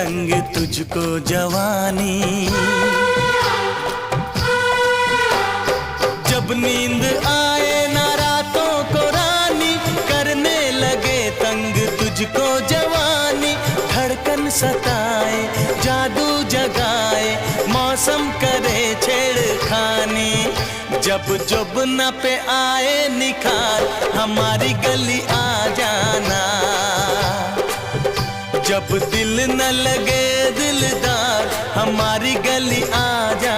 संग तुझको जवानी। जब नींद आए ना रातों को रानी, करने लगे तंग तुझको जवानी। धड़कन सताए जादू जगाए, मौसम करे छेड़खानी। जब जुबना पे आए निखार, हमारी गली आ जाना। जब दिल न लगे दिलदार, हमारी गली आ जाना।